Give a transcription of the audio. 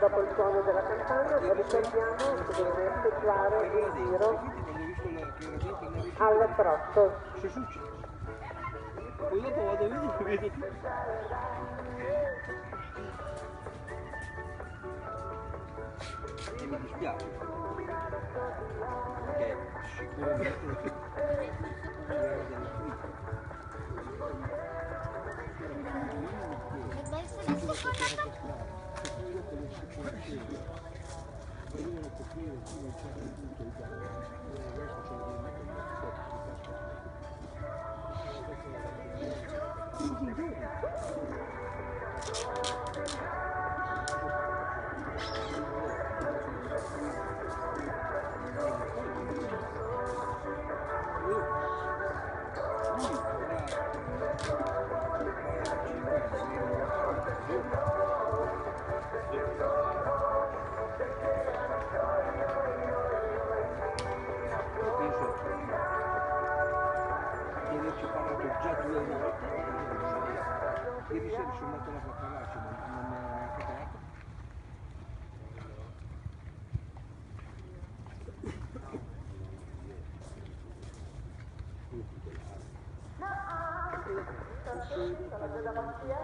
Dopo il suono della campana vi ricordiamo che dovete effettuare il giro all'approccio. Poi dopo vado via e vedo tutto. E mi dispiace perché sicuramente lo di averci parlato già 2 volte, ieri sera sono andato là a parlarci, non mi ha neanche parlato. Sono della Mattia,